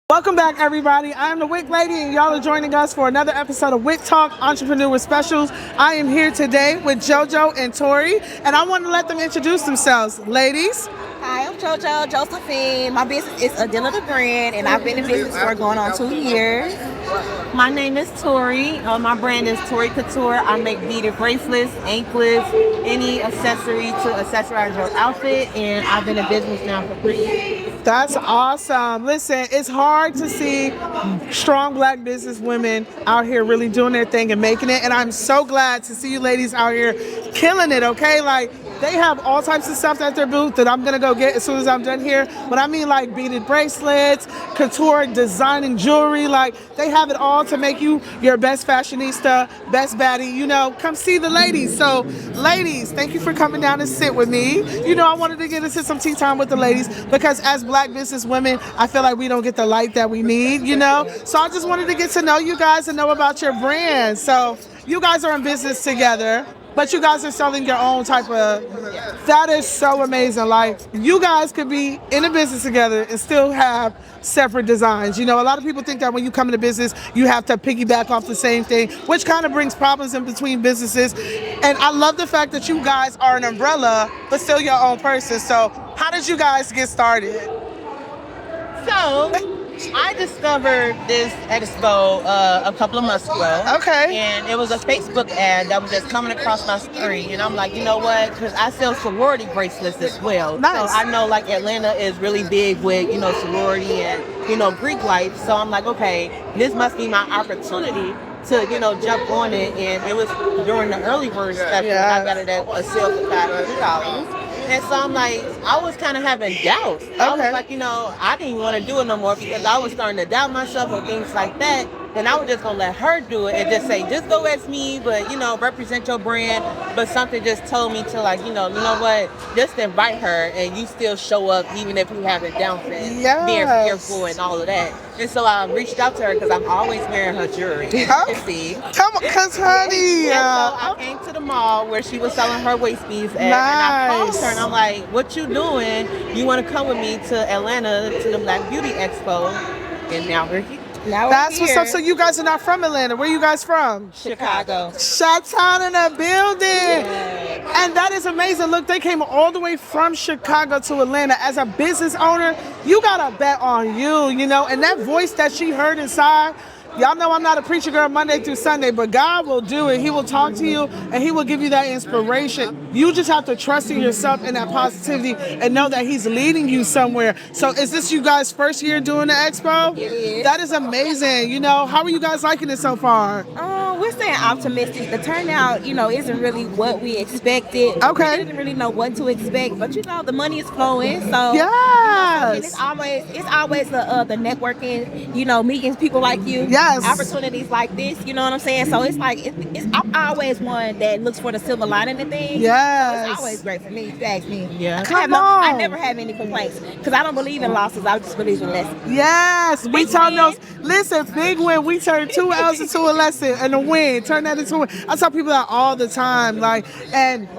Welcome back, everybody. I am the Wick Lady, and y'all are joining us for another episode of Wick Talk Entrepreneur Specials. I am here today with JoJo and Tory, and I want to let them introduce themselves. Ladies. Hi, I'm JoJo, Josephine. My business is Adela the Brand, and I've been in business for going on 2 years. My name is Tory. My brand is Tory Couture. I make beaded bracelets, anklets, any accessory to accessorize your outfit, and I've been in business now for 3 years. That's awesome. Listen, it's hard to see strong black business women out here really doing their thing and making it, and I'm so glad to see you ladies out here killing it, okay? Like, they have all types of stuff at their booth that I'm gonna go get as soon as I'm done here. But I mean, like beaded bracelets, couture designing jewelry, like they have it all to make you your best fashionista, best baddie. You know, come see the ladies. So, ladies, thank you for coming down and sit with me. You know, I wanted to get into some tea time with the ladies because as black business women, I feel like we don't get the light that we need, you know? So I just wanted to get to know you guys and know about your brand. So you guys are in business together, but you guys are selling your own type of, that is so amazing. Like, you guys could be in a business together and still have separate designs. You know, a lot of people think that when you come into business, you have to piggyback off the same thing, which kind of brings problems in between businesses. And I love the fact that you guys are an umbrella, but still your own person. So how did you guys get started? So, I discovered this expo a couple of months ago. Okay. And it was a Facebook ad that was just coming across my screen. And I'm like, you know what? Because I sell sorority bracelets as well. Nice. So I know like Atlanta is really big with, you know, sorority and, you know, Greek life. So I'm like, okay, this must be my opportunity to, you know, jump on it. And it was during the early bird special. Yeah. I got it at a sale for $500. And so I'm like, I was kind of having doubts. I was like, you know, I didn't want to do it no more because I was starting to doubt myself and things like that. Then I was just gonna let her do it and just say, just go as me, but you know, represent your brand. But something just told me to like, you know what, just invite her and you still show up even if you have a downfall, being fearful and all of that. And so I reached out to her because I'm always wearing her jewelry. See. Come on, cause honey. So I came to the mall where she was selling her waist beads at, and I called her and I'm like, what you doing? You want to come with me to Atlanta to the Black Beauty Expo? And now we're here. That's what's up. So you guys are not from Atlanta. Where you guys from? Chicago. Chi-Town in the building. And that is amazing. Look, they came all the way from Chicago to Atlanta. As a business owner, you got to bet on you, you know. And that voice that she heard inside, y'all know I'm not a preacher girl Monday through Sunday, but God will do it. He will talk to you and he will give you that inspiration. You just have to trust in yourself and that positivity and know that he's leading you somewhere. So is this you guys' first year doing the expo? It is. That is amazing. You know, how are you guys liking it so far? We're staying optimistic. The turnout, you know, isn't really what we expected. Okay. We didn't really know what to expect, but you know, the money is flowing. So Yes. it's always the networking, you know, meeting people like you. Yes. Opportunities like this, you know what I'm saying? So it's like I'm always one that looks for the silver lining in things. Yes. So it's always great for me, if you ask me. Yeah. I never have any complaints because I don't believe in losses. I just believe in lessons. Yes, we Big tell win. those. Listen, big win. We turn 2 L's into a lesson and a win. Turn that into a win. I tell people that all the time. Like, and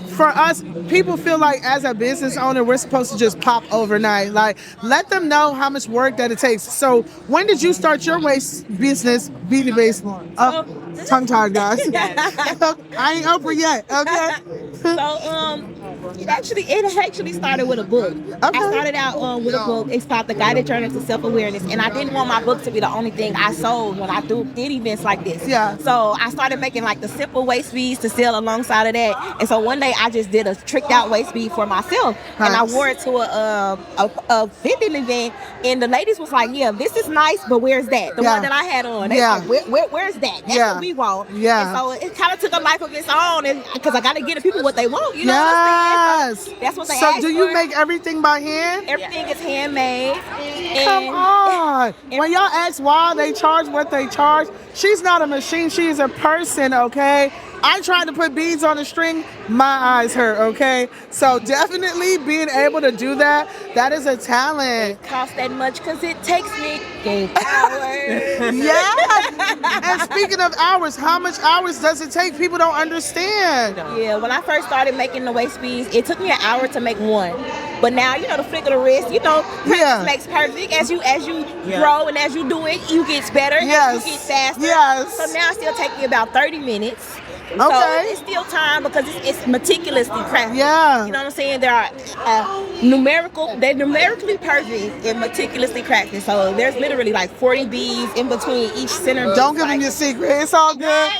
for us, people feel like as a business owner, we're supposed to just pop overnight. Like, let them know how much work that it takes. So, when did you start your waist business, beauty based? Tongue tied, guys. I ain't Oprah yet. Okay. So it actually started with a book. I started out with a book. It's called The Guided Journey to Self-Awareness, and I didn't want my book to be the only thing I sold when I did events like this. Yeah. So I started making like the simple waist beads to sell alongside of that. And so one day I just did a tricked out waist bead for myself, and I wore it to a vending event, and the ladies was like, "Yeah, this is nice, but where's that? The one that I had on? They like, where's that? That's what we want." Yeah. And so it kind of took a life of its own, and because I got to get the people what they want, you know. Yes. So that's what they So asked do you for. make everything by hand? Everything is handmade. Come on. When y'all ask why they charge what they charge, she's not a machine. She is a person, okay? I tried to put beads on a string, my eyes hurt, okay? So definitely being able to do that, that is a talent. It costs that much because it takes me hours. Yeah. And speaking of hours, how much hours does it take? People don't understand. Yeah, when I first started making the waist beads, it took me an hour to make one. But now, you know, the flick of the wrist, you know, practice makes perfect. As you grow and as you do it, you get better. Yes. You get faster. Yes. So now it's still taking me about 30 minutes. Okay. So it's still time because it's meticulously crafted. Yeah. You know what I'm saying? There are they're numerically perfect and meticulously crafted. So there's literally like 40 beads in between each center. Don't give them your secret. It's all good.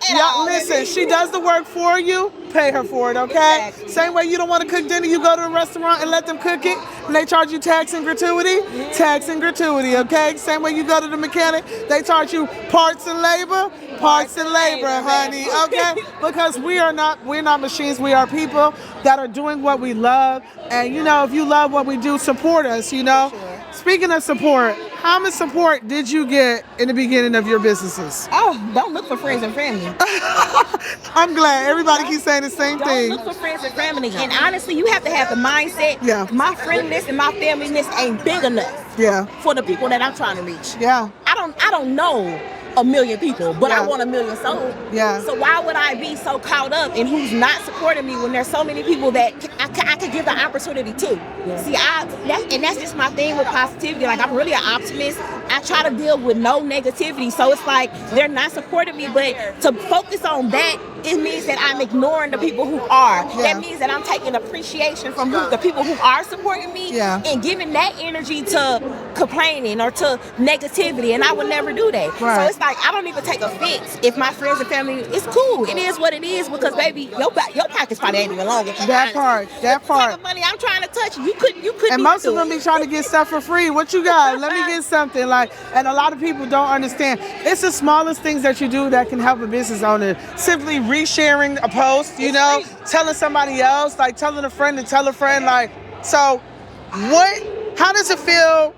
Yeah, listen, she does the work for you. Pay her for it, okay? Exactly. Same way you don't want to cook dinner, you go to a restaurant and let them cook it, and they charge you tax and gratuity. Tax and gratuity, okay? Same way you go to the mechanic, they charge you parts and labor. Parts and labor, honey, okay? Because we're not machines. We are people that are doing what we love. And, you know, if you love what we do, support us, you know? Sure. Speaking of support, how much support did you get in the beginning of your businesses? Oh, don't look for friends and family. I'm glad everybody keeps saying the same thing. Don't look for friends and family. And honestly, you have to have the mindset. Yeah. My friend list and my family list ain't big enough. Yeah. For the people that I'm trying to reach. Yeah. I don't know a million people, but I want a million souls. Yeah. So why would I be so caught up in who's not supporting me when there's so many people that I could give the opportunity to? Yeah. See, that's just my thing with positivity. Like, I'm really an optimist. I try to deal with no negativity. So it's like they're not supporting me, but to focus on that, it means that I'm ignoring the people who are. Yeah. That means that I'm taking appreciation from the people who are supporting me and giving that energy to complaining or to negativity, and I would never do that. Right. So it's like I don't even take offense if my friends and family. It's cool. It is what it is because baby, your pocket's probably ain't even longer. That part. The type of money I'm trying to touch, you couldn't. And most of them be trying to get stuff for free. What you got? Let me get something. Like, and a lot of people don't understand. It's the smallest things that you do that can help a business owner. Simply resharing a post, you know, telling somebody else, like telling a friend to tell a friend, like. So, how does it feel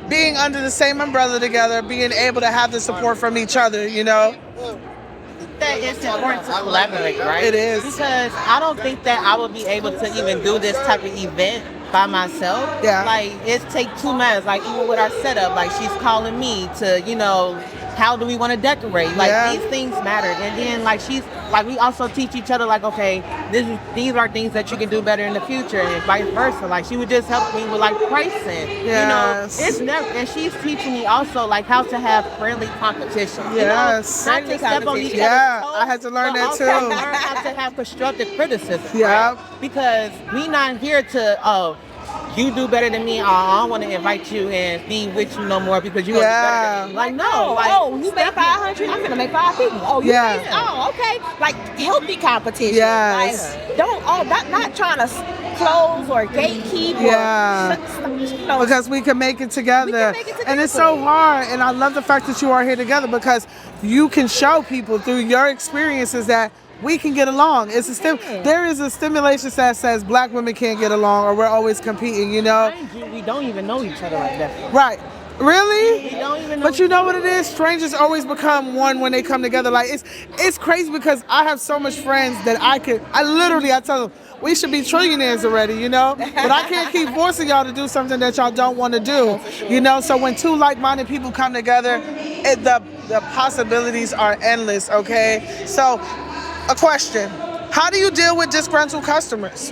being under the same umbrella together, being able to have the support from each other, you know? That it's important to collaborate, right? It is. Because I don't think that I would be able to even do this type of event by myself. Yeah. Like, it takes 2 minutes, like even with our setup, like she's calling me to, you know, how do we want to decorate? Like these things matter. And then like we also teach each other like, okay, these are things that you can do better in the future and vice versa. Like she would just help me with like pricing. Yes. You know, it's never, and she's teaching me also like how to have friendly competition. Yes. You know, not to step on each other's toes, I had to learn that too. Learn how to have constructive criticism. Yeah. Right? Because we not here to you do better than me. I don't want to invite you and be with you no more because you want to be better than me. Like, no. Like, you made 500? I'm gonna make 5 people. Oh, you made it? Oh, okay. Like, healthy competition. Yes. Like, not trying to close or gatekeep. Yeah. Because we can make it together. And it's so hard. And I love the fact that you are here together because you can show people through your experiences that we can get along. There is a stimulation that says black women can't get along or we're always competing, you know? We don't even know each other like that. Right. Really? We don't even know. But you know what it is? Strangers always become one when they come together. Like it's crazy because I have so much friends that I tell them, we should be trillionaires already, you know? But I can't keep forcing y'all to do something that y'all don't want to do, you know? So when two like-minded people come together, the possibilities are endless, okay? So, a question. How do you deal with disgruntled customers?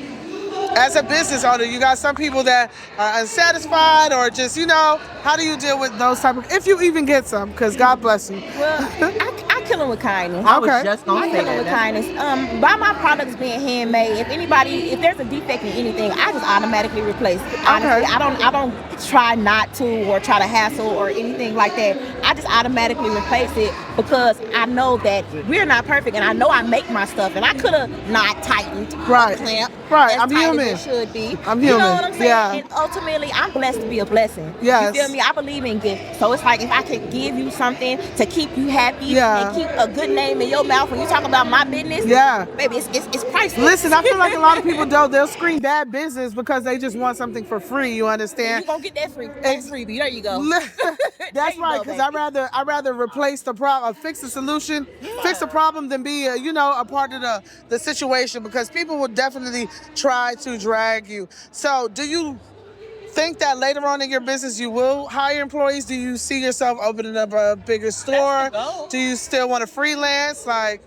As a business owner, you got some people that are unsatisfied or just, you know, how do you deal with those type of, if you even get some, because God bless you. Well, I kill them with kindness. I was just gonna say kill them with kindness. By my products being handmade, if there's a defect in anything, I just automatically replace it. Honestly, I don't try not to or try to hassle or anything like that. I just automatically replace it because I know that we're not perfect and I know I make my stuff and I could have not tightened the clamp. Right, I'm tight human. As it should be. I'm human. You know what I'm saying? Yeah. And ultimately, I'm blessed to be a blessing. Yes. You feel me? I believe in gifts. So it's like if I could give you something to keep you happy and keep a good name in your mouth when you talk about my business, baby, it's priceless. Listen, I feel like a lot of people they'll scream bad business because they just want something for free. You understand? You gonna get that free? That's freebie. There you go. That's right. Because I rather replace the problem, fix the solution, fix the problem than be a part of the situation because people will definitely try to drag you. So, do you think that later on in your business you will hire employees? Do you see yourself opening up a bigger store? Do you still want to freelance? Like,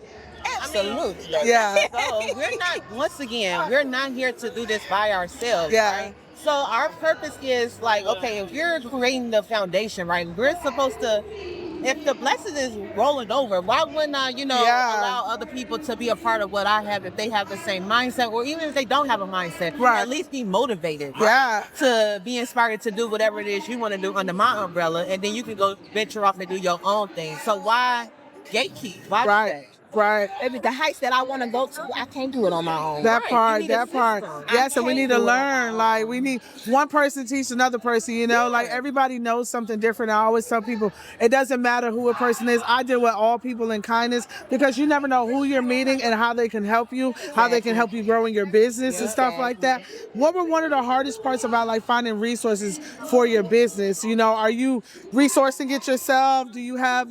I Absolutely. Yeah. So we're not here to do this by ourselves. Yeah. Right? So our purpose is like, okay, if you're creating the foundation, right? We're supposed to, if the blessing is rolling over, why wouldn't I, allow other people to be a part of what I have if they have the same mindset, or even if they don't have a mindset, Right. at least be motivated, Yeah. to be inspired to do whatever it is you want to do under my umbrella, and then you can go venture off and do your own thing. So why gatekeep? Why do Right. that? Right. Maybe the heights that I want to go to, I can't do it on my own. That Right, part, you need a that part. system. Yeah, so we need to can't do it on my learn. own. Like, we need one person teach another person, like everybody knows something different. I always tell people, it doesn't matter who a person is. I deal with all people in kindness, because you never know who you're meeting and how they can help you, how they can help you grow in your business and stuff like that. What were one of the hardest parts about like finding resources for your business? Are you resourcing it yourself? Do you have,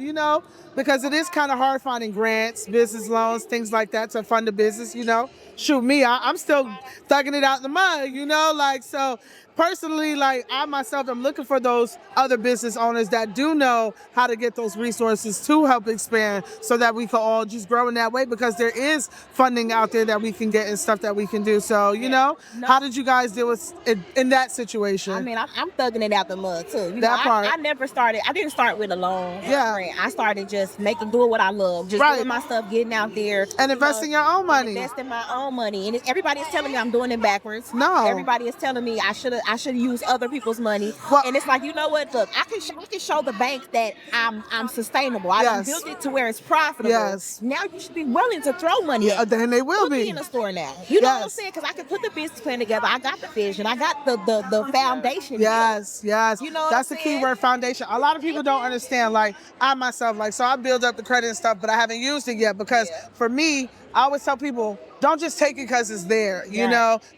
because it is kind of hard finding grants, business loans, things like that to fund a business, Shoot me, I'm still thugging it out in the mud, so personally, like I myself am looking for those other business owners that do know how to get those resources to help expand, so that we can all just grow in that way, because there is funding out there that we can get and stuff that we can do. So, how did you guys deal with it in that situation? I mean, I'm thugging it out the mud too. That part. I never started. I didn't start with a loan. Yeah. Grant. I started just doing what I love, just doing my stuff, getting out there, and investing your own money. Investing my own money, and everybody is telling me I'm doing it backwards. No. Everybody is telling me I should use other people's money. Well, and it's like, you know what? Look, I can show the bank that I'm sustainable. I done built it to where it's profitable. Yes. Now you should be willing to throw money. Yeah, then they will put be me in the store now. You know what I'm saying? Because I can put the business plan together. I got the vision. I got the foundation. Yes. You know what that's I'm the key saying? word, foundation. A lot of people don't understand. Like I myself, so I build up the credit and stuff, but I haven't used it yet, because for me, I always tell people, don't just take it because it's there,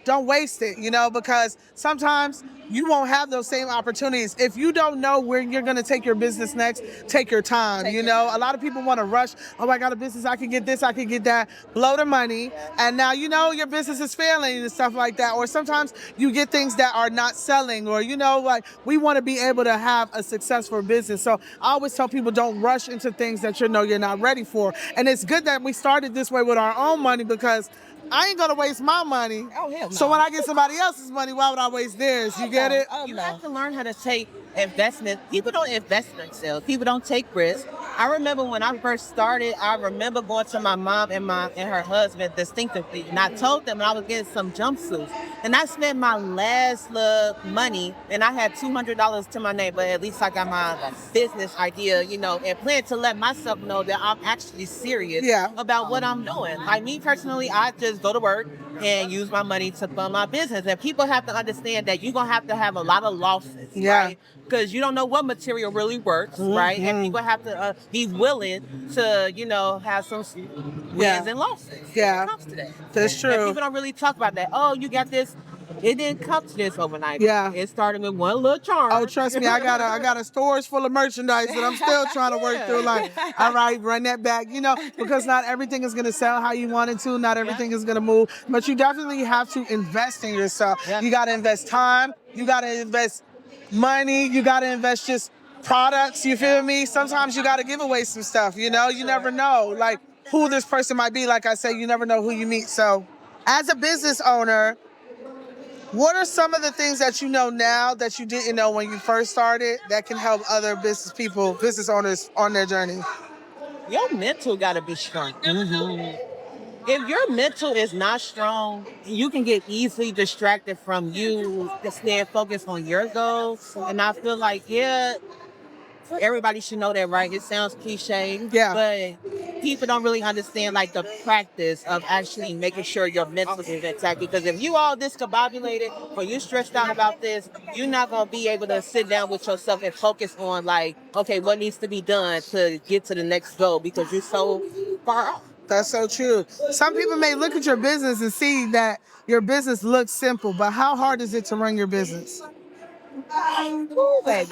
don't waste it, because sometimes you won't have those same opportunities. If you don't know where you're going to take your business next, take your time, A lot of people want to rush. Oh, I got a business, I can get this, I can get that, blow the money, and now your business is failing and stuff like that. Or sometimes you get things that are not selling, or, we want to be able to have a successful business. So I always tell people, don't rush into things that you're not ready for. And it's good that we started this way with our own money, because I ain't gonna waste my money. Oh, hell no. So when I get somebody else's money, why would I waste theirs? You get it? You have to learn how to take investment. People don't invest in themselves. People don't take risks. I remember when I first started, I remember going to my mom and her husband distinctively, and I told them I was getting some jumpsuits, and I spent my last money, and I had $200 to my name, but at least I got my business idea, and plan to let myself know that I'm actually serious about what I'm doing. Like me personally, I just go to work and use my money to fund my business. And people have to understand that you're going to have a lot of losses, right? Because you don't know what material really works, right? And you're going to have to be willing to, have some wins and losses. Yeah, it comes to that. That's true. And people don't really talk about that. Oh, you got this. It didn't come to this overnight. Yeah. It started with one little charm. Oh, trust me, I got a storage full of merchandise that I'm still trying to work through. Like, all right, run that back, because not everything is going to sell how you want it to. Not everything is going to move. But you definitely have to invest in yourself. Yeah. You got to invest time. You got to invest money. You got to invest just products. You feel me? Sometimes you got to give away some stuff, You never know, like, who this person might be. Like I say, you never know who you meet. So as a business owner, what are some of the things that you know now that you didn't know when you first started that can help other business owners on their journey? Your mental got to be strong. If your mental is not strong, you can get easily distracted from you to stay focused on your goals. And I feel like, everybody should know that, right? It sounds cliche, but people don't really understand like the practice of actually making sure your mental is intact. Because if you all discombobulated or you stressed out about this, you're not gonna be able to sit down with yourself and focus on like, okay, what needs to be done to get to the next goal, because you're so far off. That's so true. Some people may look at your business and see that your business looks simple, but how hard is it to run your business? Ooh, baby.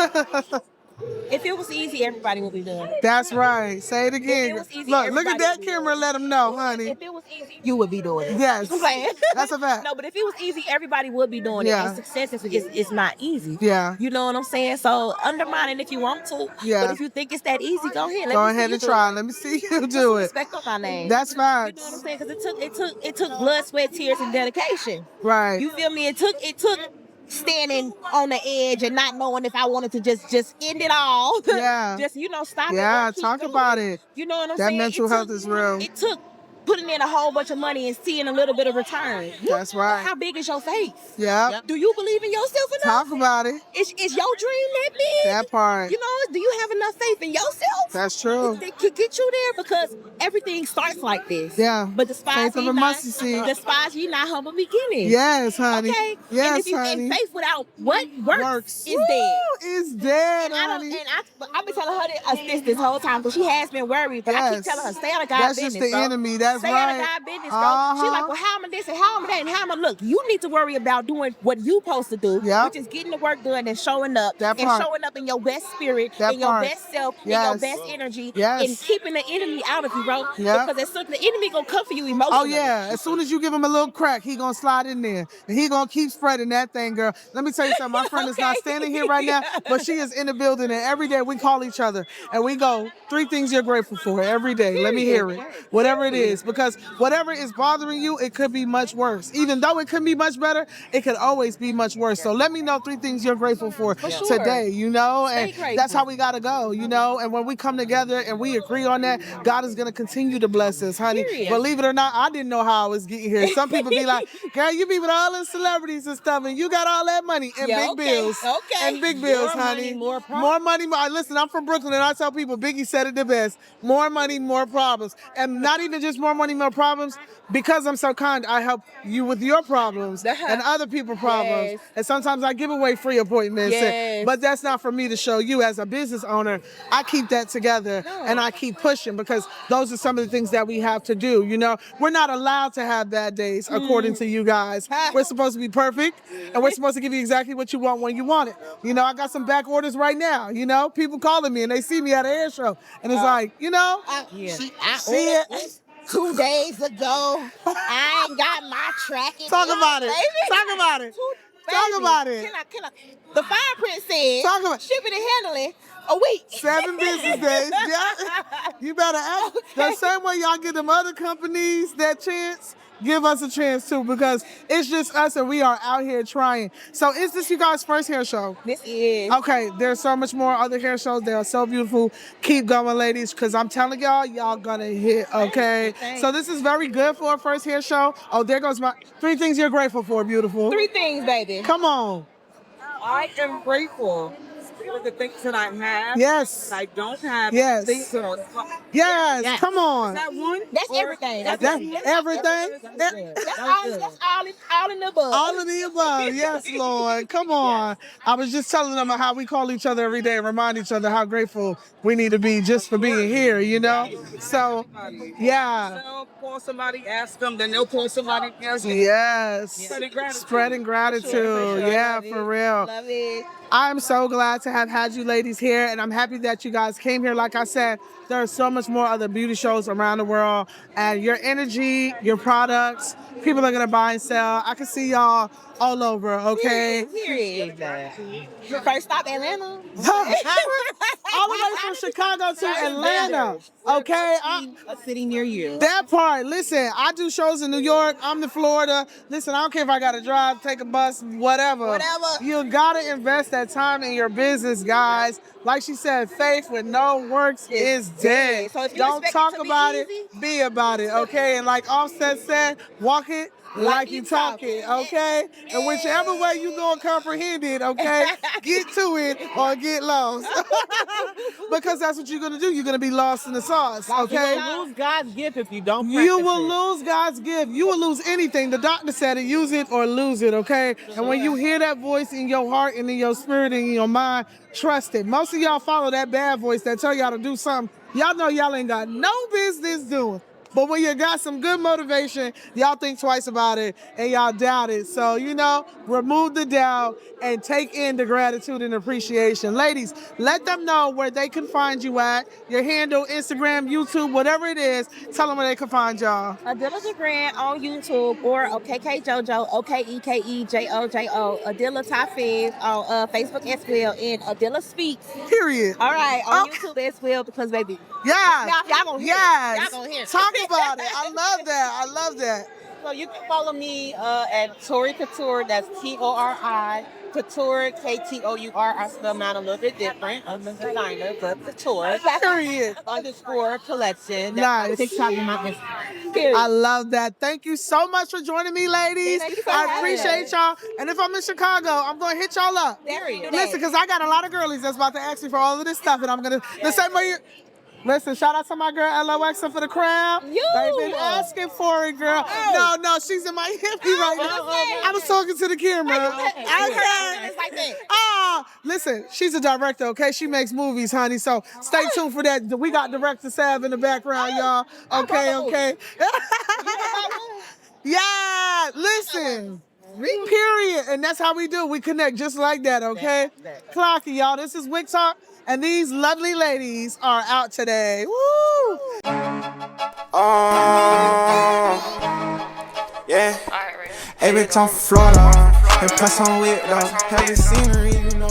If it was easy, everybody would be doing it. That's right. Say it again. If it was easy, Look at everybody that would be camera. doing it. Let them know, honey. If it was easy, you would be doing it. Yes. I'm saying. That's a fact. No, but if it was easy, everybody would be doing Yeah. it. And success is not easy. Yeah. You know what I'm saying? So undermine it if you want to. Yeah. But if you think it's that easy, go ahead. Go ahead and try. Let me see you do it. Respect on my name. That's You know what I'm facts. saying? Because it took blood, sweat, tears, and dedication. Right. You feel me? It took standing on the edge and not knowing if I wanted to just end it all. Yeah. Just stop it. Yeah, or keep talk doing about it. You know what I'm That saying? mental health is real. It took putting in a whole bunch of money and seeing a little bit of return. That's right. How big is your faith? Yeah. Do you believe in yourself enough? Talk about it. Is your dream that big? That part. You know, do you have enough faith in yourself? That's true. That can get you there because everything starts like this. Yeah. But despise Faith of ye a not, mustard seed. despise ye not humble beginnings. Yes, honey. Okay. Yes, and if you, honey. And faith without what works is Woo, dead. It's dead, And honey. I've been telling her this whole time because she has been worried. But I keep Yes. telling her, stay out of God's That's business. just the bro. enemy. That's stay right. out of God's business, bro. She's like, well, how am I this and how am I that and how am I look? You need to worry about doing what you supposed to do, Yep. which is getting the work done and showing up. That and part. showing up in your best spirit, That in your part. best self, Yes. in your best energy, Yes. and keeping the enemy out of you, bro. Yep. Because as soon the enemy gonna come for you emotionally. Oh yeah, as soon as you give him a little crack, he gonna slide in there, and he gonna keep spreading that thing, girl. Let me tell you something. My friend is not Okay. standing here right now, but she is in the building, and every day we call each other, and we go 3 things you're grateful for every day. Let me hear it, whatever it is, because whatever is bothering you, it could be much worse. Even though it could be much better, it could always be much worse. So let me know 3 things you're grateful for sure. today. You know, and Stay grateful. that's how we gotta go. You know, and when we come together and we agree on that, God is gonna continue to bless us, honey. Period. Believe it or not, I didn't know how I was getting here. Some people be like, girl, you be with all the celebrities and stuff, and you got all that money and Yeah, big okay, bills. okay. And big bills, More honey. money, more problems. More money, more. Listen, I'm from Brooklyn, and I tell people, Biggie said it the best. More money, more problems. And not even just more money, more problems. Because I'm so kind, I help you with your problems and other people's problems. Yes. And sometimes I give away free appointments. Yes. But that's not for me to show you as a business owner. I keep that together and I keep pushing because those are some of the things that we have to do. You know, we're not allowed to have bad days according to you guys. We're supposed to be perfect and we're supposed to give you exactly what you want when you want it. You know, I got some back orders right now. You know, people calling me and they see me at an air show and it's like, you know, I see it. 2 days ago, I ain't got my tracking. Talk about it. Baby. Talk about it. Talk Baby, about it. Can I? The fine print said Talk about- shipping and handling a week. 7 business days. Yeah. You better act. The same way y'all give them other companies that chance, give us a chance too, because it's just us and we are out here trying. So is this you guys' first hair show? This is. Okay, there's so much more other hair shows. They are so beautiful. Keep going, ladies, because I'm telling y'all gonna hit, okay? Thanks. So this is very good for a first hair show. Oh, there goes my 3 things you're grateful for, beautiful. 3 things, baby. Come on. I am grateful for the things that I have. Yes. I don't have. Yes. Things that are Yes, come on. that one. That's Or- everything. That's everything. That's all in the above. All of the above. Yes, Lord. Come on. I was just telling them how we call each other every day and remind each other how grateful we need to be just for being here, you know? So, yeah. They'll call somebody, ask them, then they'll call somebody else. Yes. Spreading gratitude. Spreading gratitude. Yeah, for real. Love it. I'm so glad to have had you ladies here, and I'm happy that you guys came here. Like I said, there are so much more other beauty shows around the world, and your energy, your products, people are gonna buy and sell. I can see y'all all over, okay? Period. First stop, Atlanta. All the way from Chicago to Atlanta, okay? A city near you. That part, listen, I do shows in New York, I'm in Florida. Listen, I don't care if I gotta drive, take a bus, whatever. Whatever. You gotta invest that time in your business, guys. Like she said, faith with no works is dead. So if you Don't expect talk it to be about easy- it, be about it, okay? And like Offset said, walk it like you talk it, okay? And whichever way you gonna comprehend it, okay? Get to it or get lost. Because that's what you're gonna do. You're gonna be lost in the sauce, okay? You will lose God's gift if you don't You practice will it. lose God's gift. You will lose anything. The doctor said it, use it or lose it, okay? And when you hear that voice in your heart and in your spirit and in your mind, trust it. Most of y'all follow that bad voice that tell y'all to do something y'all know y'all ain't got no business doing. But when you got some good motivation, y'all think twice about it and y'all doubt it. So, you know, remove the doubt and take in the gratitude and appreciation. Ladies, let them know where they can find you at. Your handle, Instagram, YouTube, whatever it is. Tell them where they can find y'all. Adilla Grant on YouTube or OKK JoJo, OKEKEJOJO, Adilla Tafiz on Facebook as well, and Adilla Speaks. Period. All right, on YouTube as well, because baby. Yeah. Y'all gonna hear it. Y'all gonna hear it. Talk about it. I love that. I love that. So you can follow me at Tory Couture. That's Tori. Couture, Ktour. I spell mine a little bit different. I'm a designer, but Couture. Period. _ collection. Nice. TikTok and my Instagram. I love that. Thank you so much for joining me, ladies. Thank you for I having appreciate us. y'all. And if I'm in Chicago, I'm going to hit y'all up. Period. Listen, because I got a lot of girlies that's about to ask me for all of this stuff, and I'm going to, the same way you, listen, shout out to my girl, LOX for the crown. They've been asking for it, girl. No, she's in Miami right now. I was talking to the camera. Okay. Listen, she's a director, okay? She makes movies, honey, so stay tuned for that. We got director Sav in the background, y'all. Okay. Yeah, listen. Period. And that's how we do. We connect just like that, okay? Clocky, y'all. This is Wick Talk, and these lovely ladies are out today. Woo! Yeah. Hey, bitch, I'm Florida. And plus, I'm with though. Heavy scenery, you know.